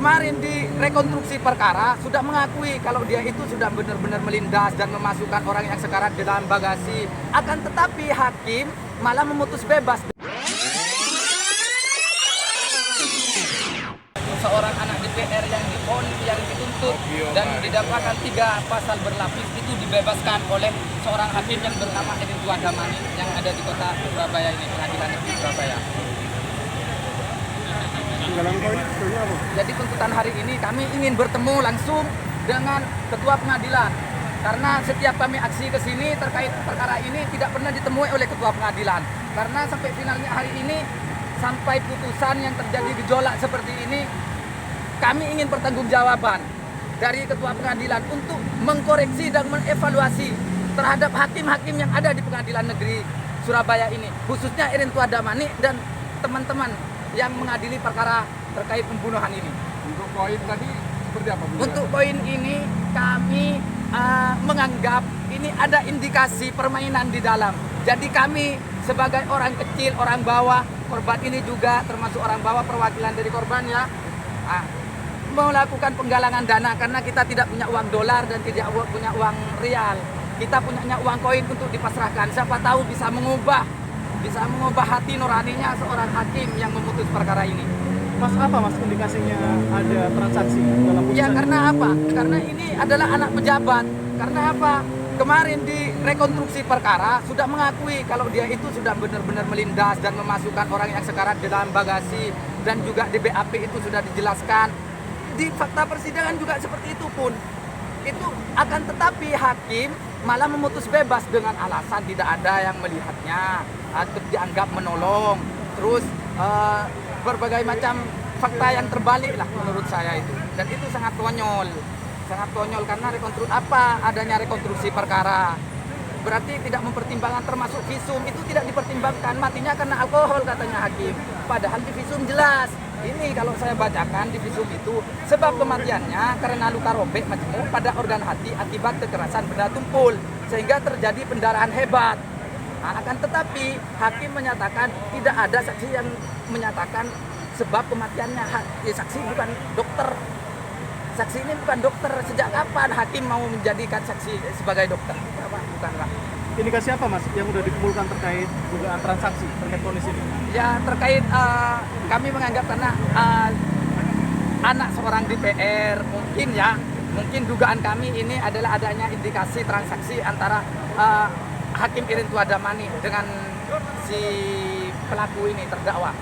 kemarin di rekonstruksi perkara sudah mengakui kalau dia itu sudah benar-benar melindas dan memasukkan orang yang sekarat ke dalam bagasi. Akan tetapi hakim malah memutus bebas. Seorang anak DPR yang dituntut dan didakwakan 3 pasal berlapis itu dibebaskan oleh seorang hakim yang bernama Edi Tuadamani yang ada di kota Surabaya ini, Pengadilan Negeri Surabaya. Jadi tuntutan hari ini kami ingin bertemu langsung dengan ketua pengadilan karena setiap kami aksi ke sini terkait perkara ini tidak pernah ditemui oleh ketua pengadilan karena sampai finalnya hari ini sampai putusan yang terjadi gejolak seperti ini kami ingin pertanggungjawaban dari ketua pengadilan untuk mengkoreksi dan mengevaluasi terhadap hakim-hakim yang ada di Pengadilan Negeri Surabaya ini khususnya Edi Tuadamani dan teman-teman yang mengadili perkara terkait pembunuhan ini. Untuk poin tadi seperti apa? Untuk poin ini kami menganggap ini ada indikasi permainan di dalam. Jadi kami sebagai orang kecil, orang bawah, korban ini juga termasuk orang bawah perwakilan dari korban ya, melakukan penggalangan dana karena kita tidak punya uang dolar dan tidak punya uang rial. Kita punya uang koin untuk dipasrahkan. Siapa tahu bisa mengubah hati nuraninya seorang hakim yang memutus perkara ini. Mas, apa Mas indikasinya ada transaksi dalam putusan? Ya karena apa? Karena ini adalah anak pejabat. Karena apa? Kemarin di rekonstruksi perkara sudah mengakui kalau dia itu sudah benar-benar melindas dan memasukkan orang yang sekarat di dalam bagasi dan juga di BAP itu sudah dijelaskan. Di fakta persidangan juga seperti itu pun. Itu akan tetapi hakim malah memutus bebas dengan alasan tidak ada yang melihatnya atau dianggap menolong. Terus berbagai macam fakta yang terbalik lah menurut saya itu. Dan itu sangat konyol karena adanya rekonstruksi perkara. Berarti tidak mempertimbangkan termasuk visum itu tidak dipertimbangkan matinya karena alkohol katanya hakim. Padahal di visum jelas. Ini kalau saya bacakan di visum itu sebab kematiannya karena luka robek majemuk pada organ hati akibat kekerasan benda tumpul sehingga terjadi pendarahan hebat. Akan tetapi hakim menyatakan tidak ada saksi yang menyatakan sebab kematiannya. Saksi bukan dokter. Saksi ini bukan dokter. Sejak kapan hakim mau menjadikan saksi sebagai dokter? Bukanlah. Indikasi apa Mas yang sudah dikumpulkan terkait dugaan transaksi terkait ponis ini? Ya terkait kami menganggap karena anak seorang DPR mungkin dugaan kami ini adalah adanya indikasi transaksi antara hakim Edi Tuadamani dengan si pelaku ini terdakwa.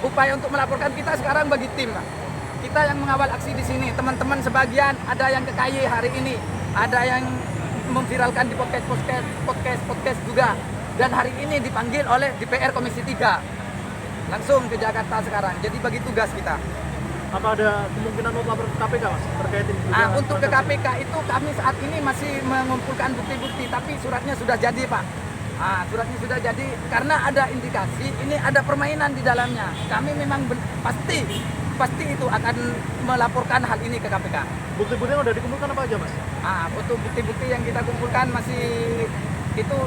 Upaya untuk melaporkan kita sekarang bagi tim, Pak. Kita yang mengawal aksi di sini, teman-teman sebagian ada yang ke KY hari ini, ada yang memviralkan di podcast juga. Dan hari ini dipanggil oleh DPR Komisi 3 langsung ke Jakarta sekarang. Jadi bagi tugas kita. Apa ada kemungkinan untuk lapor ke KPK Mas terkait ini? Untuk ke KPK itu kami saat ini masih mengumpulkan bukti-bukti, tapi suratnya sudah jadi Pak. Suratnya sudah jadi karena ada indikasi ini ada permainan di dalamnya. Kami memang pasti itu akan melaporkan hal ini ke KPK. Bukti-bukti yang sudah dikumpulkan apa aja Mas? Untuk bukti-bukti yang kita kumpulkan masih itu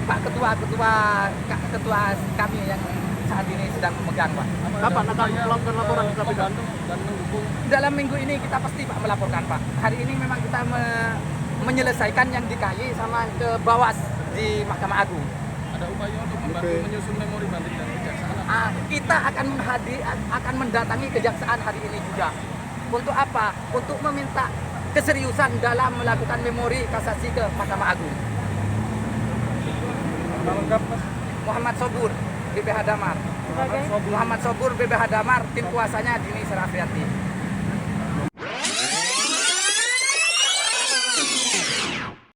Pak Ketua kami yang saat ini sedang memegang Pak. Kapan akan melakukan laporan ke KPK? Dalam minggu ini kita pasti Pak melaporkan Pak. Hari ini memang kita menyelesaikan yang di KY sama ke Bawas di Mahkamah Agung. Ada upaya untuk membantu menyusun memori banding dari kejaksaan. Kita akan mendatangi kejaksaan hari ini juga. Untuk apa? Untuk meminta keseriusan dalam melakukan memori kasasi ke Mahkamah Agung. Lengkap Mas. Muhammad Sobur, BPH Damar. Muhammad Sobur, BPH Damar, tim kuasanya Dini Serafriati.